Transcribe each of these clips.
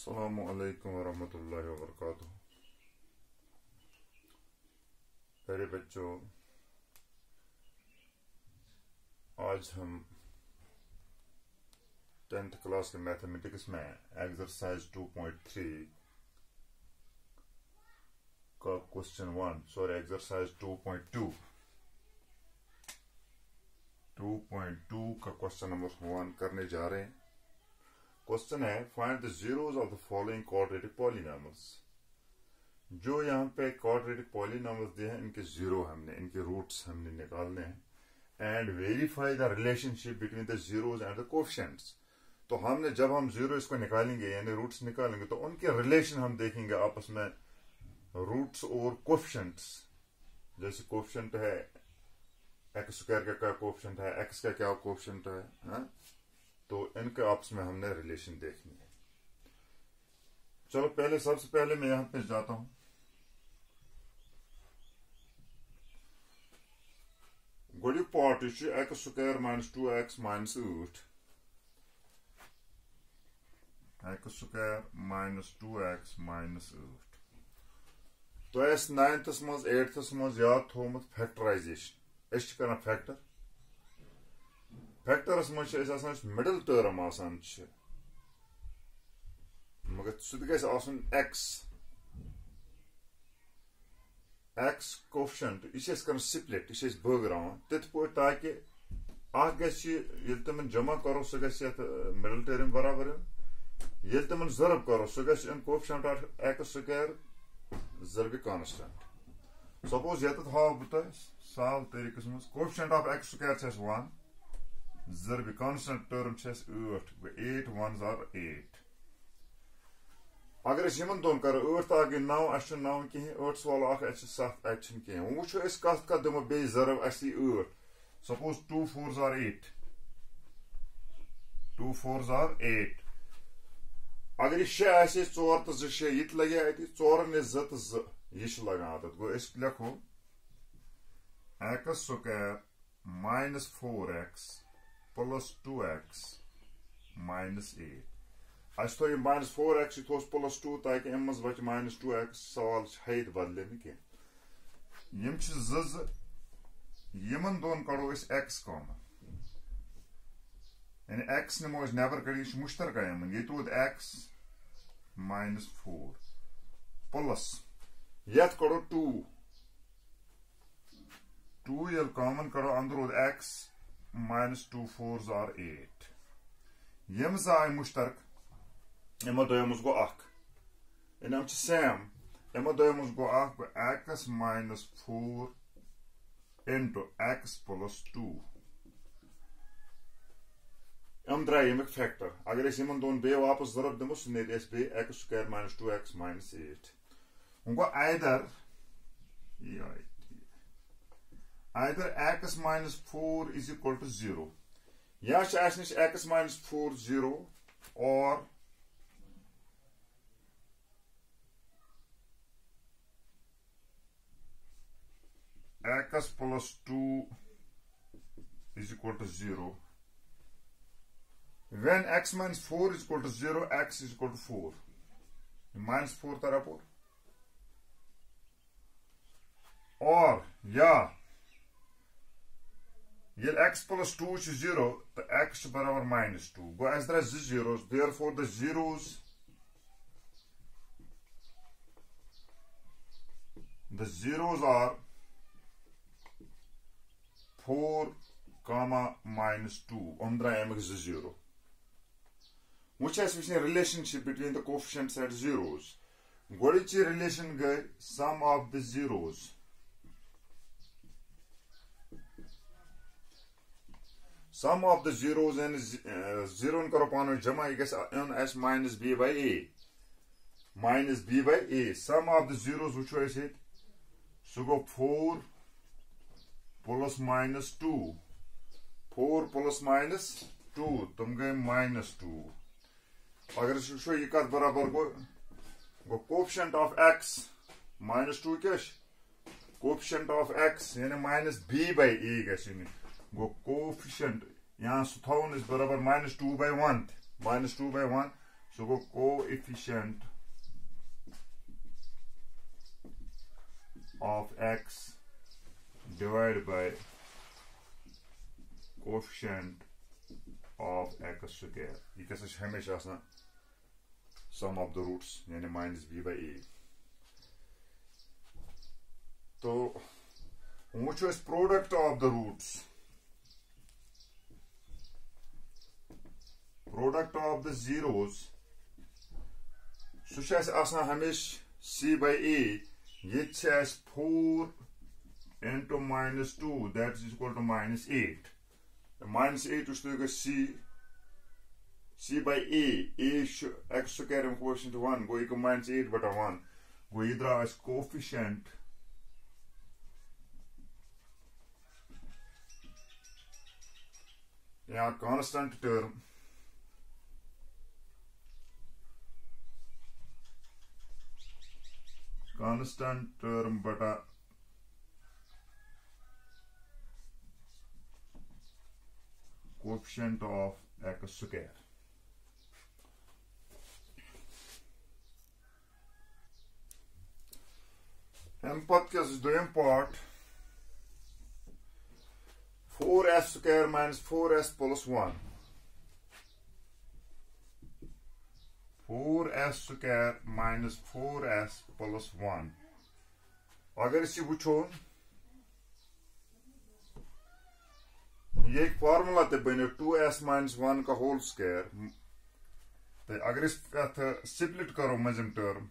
अस्सलामु अलैकुम वरहमतुल्लाहि वबरकातुहू। प्यारे बच्चों, आज हम 10th क्लास के मैथमेटिक्स में एक्सरसाइज 2.3 का क्वेश्चन 1 एक्सरसाइज 2.2 का क्वेश्चन नंबर 1 करने जा रहे हैं। क्वेश्चन है find the zeros of the following quadratic polynomials. जो यहाँ पे क्वाड्रेटिक पॉलिनॉमियल्स दिए हैं इनके जीरो इनके रूट्स हमने निकालने हैं and verify the relationship between the zeros and the coefficients. तो जब हम जीरो इसको निकालेंगे यानी रूट्स निकालेंगे तो उनके रिलेशन हम देखेंगे आपस में, रूट्स और कोएफिशिएंट्स। जैसे कोएफिशिएंट है एक्स स्क्वायर का क्या कोएफिशिएंट है, एक्स का क्या कोएफिशिएंट है, तो इनके आपस में हमने रिलेशन देखनी है। चलो सबसे पहले मैं यहां पे जाता हूं। गोल्डिक part x square minus 2x minus 8, x square minus 2x minus 8। तो एस 9th मज 8th मज याद थोमुत फैक्टराइजेशन। एस करना फैक्टर, फैक्टरस मज मिडल टर्म आसान मगर सह एक्स कोएफिशिएंट यह कर स्प्लिट, यह बगरान तिथ पे ताकि तम जमा करो सह मिडल टर्म बराबर ये तम जरब करो सह कोएफिशिएंट ऑफ एक्स स्क्वायर जरब कांस्टेंट। सपोज ये हाव बह साल तरीके मज कोएफिशिएंट ऑफ एक्स स्क्वायर 1 जरब कांस्टेंट टर्म 8 1s are 8। अगर इन दोन करो 8 तक 9 अस 9 कहें 8 वालो 7 अत कहें वो कत दिमो बे जरब 8। Suppose 2 4s are 8, 2 4s are 8। अगर यह 6 4 तो 2 6 ये लगे अत 4 ने 2 तो 2 यह लगान अत गो लिखो x square minus 4x plus 2x minus 8। अस थो माइनस 4x थोस प्लस 2 ताकि अम मज बच माइनस 2x। सवाल हेत बदले कह यमन दोन कड़ो x कॉमन, यानी x नमो नेबर कड़ी मुश्तरक यमन ये रोद x माइनस 4 प्लस ये कड़ो 2 ये कॉमन कड़ो अंदर रोद x माइनस 2 4s are 8। यम आय मुश्तरक यमो दो गो इन सेम यमो दो गो x minus 4 into x plus 2 यम द्राय यमिक फैक्टर। अगर इन दोन बे वापस जरब दमो सह ने x square minus 2x minus 8 go either x minus 4 is equal to 0 या x minus 4 0 or x plus 2 is equal to 0। when x minus 4 is equal to 0 x is equal to 4 minus 4 तरफ और या ये x plus 2 0 तो x बराबर minus 2 गो अस द्राय 2 zeros, therefore the zeros are 4 comma minus 2 द्राय अमिक 2 0। वो relationship between the coefficients and zeros। गोच रिलेशन गई sum of the zeros। Sum of the zeros and 0 करो पानो जमा s minus b by a minus b by a। Sum of the zeros वो सह गो 4 plus minus 2 4 plus minus 2 तुम गए minus 2। अगर वो यह कत बराबर गो कोएफिशिएंट ऑफ x माइनस 2 क्या कोएफिशिएंट ऑफ x यानी माइनस b by a ग गो कोएफिशिएंट यहाँ थवन बराबर -2/1 -2/1 सो गो coefficient of x divided by coefficient of x square. ये कैसे हमेशा आसना sum of the roots यानी minus b by a. तो which is product of the roots. Product of the zeros. So शायद आसना हमेशा c by a. It has 4 into minus 2, that is equal to minus 8. The minus 8 is to c by a x square coefficient 1 go equal minus 8 beta 1 go either as coefficient yeah constant term beta coefficient of x square. Impact is the import 4s square minus 4s plus 1. 4s square minus 4s plus 1. अगर इसे वुचो ये एक formula ते बने 2s minus 1 का whole square तो अगर इसका स्प्लिट करो मजम टर्म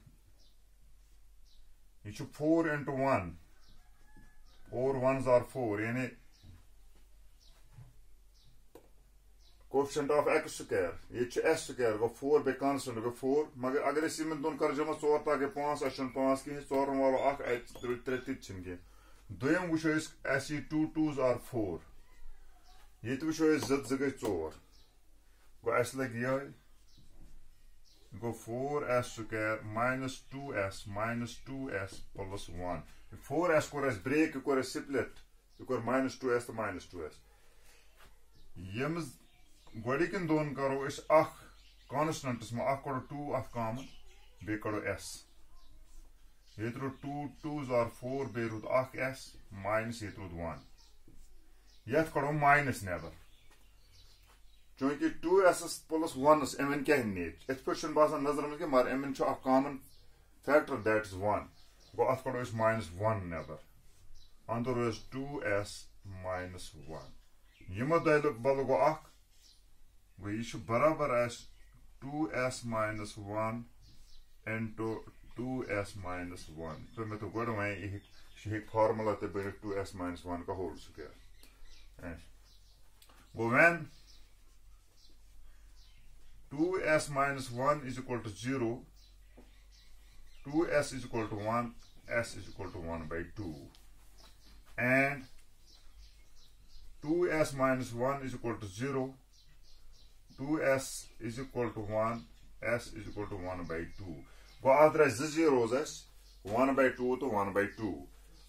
ये 4 into 1 4 ones are 4 यानी coefficient of x square ये s square go 4 by constant go 4 मगर अगर इसी में दोनों कर जमा 4 ताकि 5 अशन 5 की 4 वाला 1 3 छिनके दोयम वुशो इस ऐसी 2 2s are 4 ये तो वुशो इस जग 4 गो एस लग ये go 4s square minus 2s plus 1 4s को एस ब्रेक को एस स्प्लिट को minus 2s तो minus 2s यम गोडिकन दोन करो इस अख कांस्टेंट्स में अख करो 2 अख कॉमन बे करो s ये तो 2 2s are 4 बे रुद अख s माइनस ये रुद 1 यथ करो माइनस नेबर चूंकि 2s plus 1 एमन क्या नेच इत पर बासान नजर में कि मार एमन छ अख कॉमन फैक्टर दैट इज 1 गो अथ करो इस minus 1 नेबर अंदर इज 2s minus 1 यम दल बल गो अख ये बराबर आस 2s minus 1 into 2s minus 1 तो मैं तो गोड़ में ये फार्मूला ते बने 2s minus 1 का whole square go when 2s minus 1 is equal to 0 2s is equal to 1 s is equal to 1 by 2 and 2s minus 1 is equal to 0 2s is equal to 1 s is equal to 1 by 2 go other is 0s as 1 by 2 to 1 by 2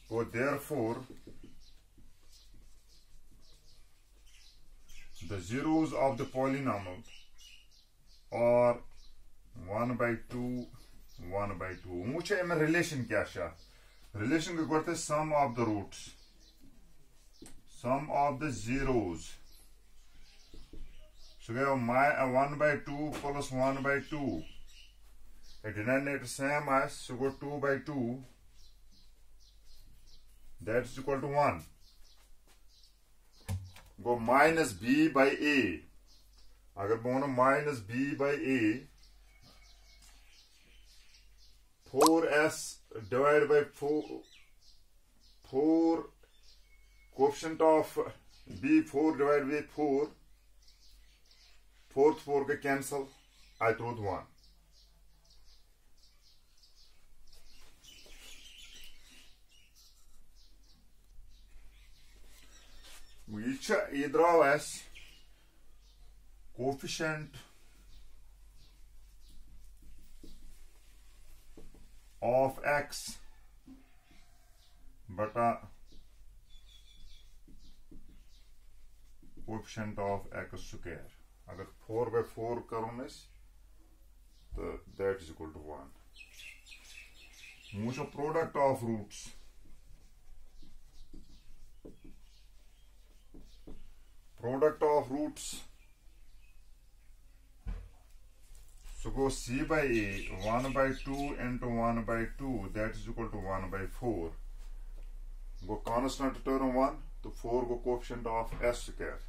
so therefore the zeros of the polynomial are 1 by 2 1 by 2 much em relation kya sha relation ko korte sum of the roots sum of the zeros so we have 1 by 2 plus 1 by 2 a denominator same as so go 2 by 2 that is equal to 1 go minus b by a अगर बोलो minus b by a 4s divided by 4 coefficient of b 4 divided by 4 4th 4 के cancel I throw 1 ये draw as coefficient of x beta coefficient of x square अगर 4 by 4 करो तो that is equal to 1. What's the product of roots? Product of roots. So go C by A, 1 by 2 into 1 by 2, that is equal to 1 by 4. Go constant term 1, to 4 go coefficient of S square.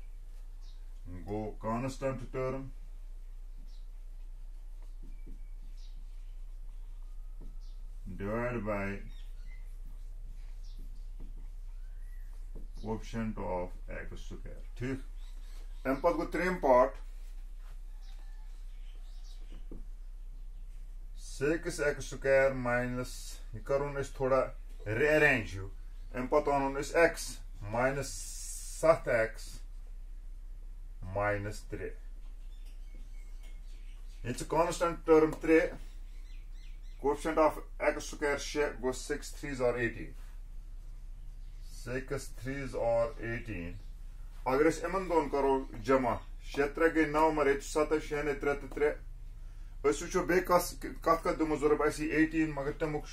Go constant term divided by coefficient of x square. ठीक अम पत गो त्रेम part 6x square minus यह करुन थोड़ा rearrange you um पत one x minus 7x minus 3 ये constant term 3 coefficient of x square share go 6 3s are 18 6 3s are 18 अगर इस इमन दोन करो जमा 6 3 गई 9 मर 7 6 3 3 अस वो बे कत दिमो जरूर 18 मगर तमुक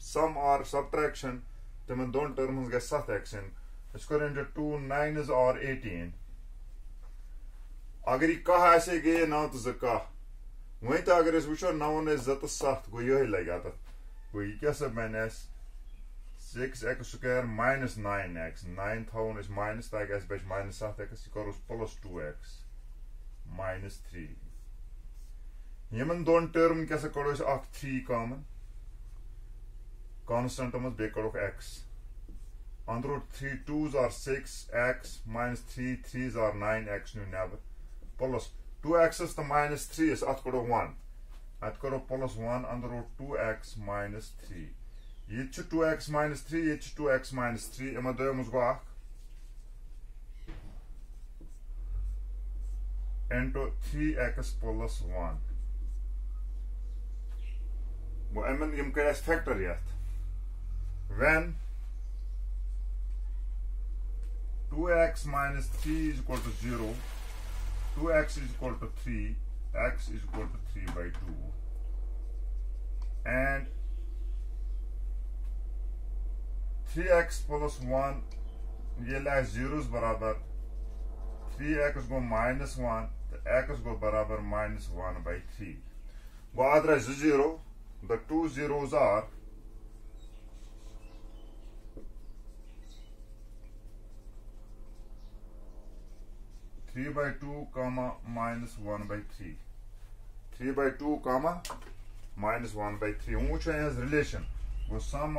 सम और सब्ट्रैक्शन तमन दोन टर्म्स गए 7x इन इस कर into 2 9s are 18 अगर यह कह ऐसे गए 9 तो 2 वही तो अगर इस वो 9 2 तो 7 गो यही लगे गो यह क्या सब मैंने 6x square minus 9x 9 थाउन इस minus ताकि इस बच minus 7x करो plus 2x minus 3 यमन दोन टर्म कैसे करो इस 3 कॉमन कांस्टेंट मत बे करो x under root 3 2s are 6x minus 3 3s are 9x nu never plus 2x is the minus 3 is at koro 1 at koro plus 1 under root 2x minus 3 ये 2x minus 3 ये 2x minus 3 इमा दो मुझको into 3x plus 1 वो इमन यम कर factor यात when 2x minus 3 is equal to 0 2x is equal to 3 x is equal to 3 by 2 and 3x plus 1 ये ला zeros बराबर 3x go minus 1 तो x go बराबर minus 1 by 3 वो आदरा 0 the two zeros are 3 by 2 comma minus 1 by 3 3 by 2 comma minus 1 by 3 which has relation वो sum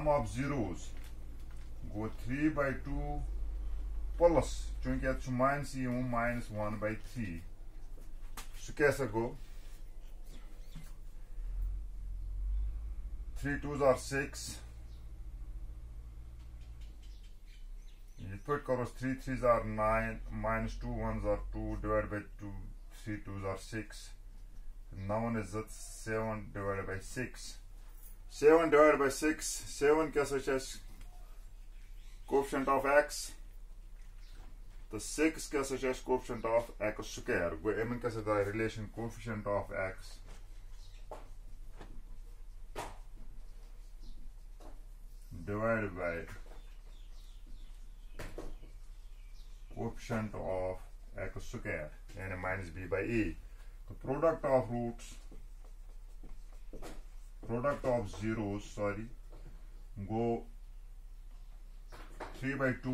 of zeros go 3 by 2 plus चूंकि अच्छु minus ये minus 1 by 3 so कैसे go 3 2s are 6 ये put करो 3 3s are 9 minus 2 1s are 2 divided by 2 3 2s are 6 now one is 7 divided by 6 7 divided by 6 7 कैसे चेस coefficient of x the 6 कैसे चेस coefficient of x square वो एमन कैसे दा relation coefficient of x divided by coefficient of x square and minus b by a the product of roots product of zeros go 3 by 2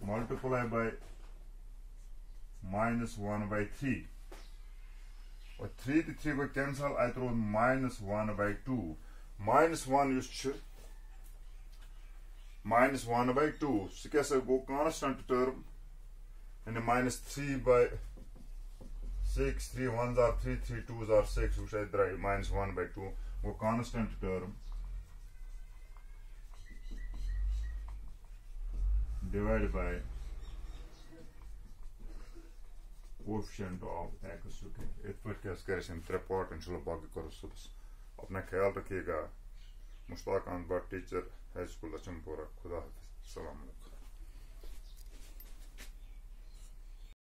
multiply by minus 1 by 3 or 3 to 3 go cancel I throw minus 1 by 2 minus 1 used minus 1 by 2 so कैसे go constant term and minus 3 by 6 3 1s are 3 3 2s are 6 which I drive minus 1 by 2 वो constant term divided by coefficient of x square इस पर क्या करें हम 3 part इंशाल्लाह बाकी करो सुबह अपना ख्याल रखिएगा Mushtaq Bhat teacher high school Lachampura खुदा हाफिज अस्सलाम वालेकुम।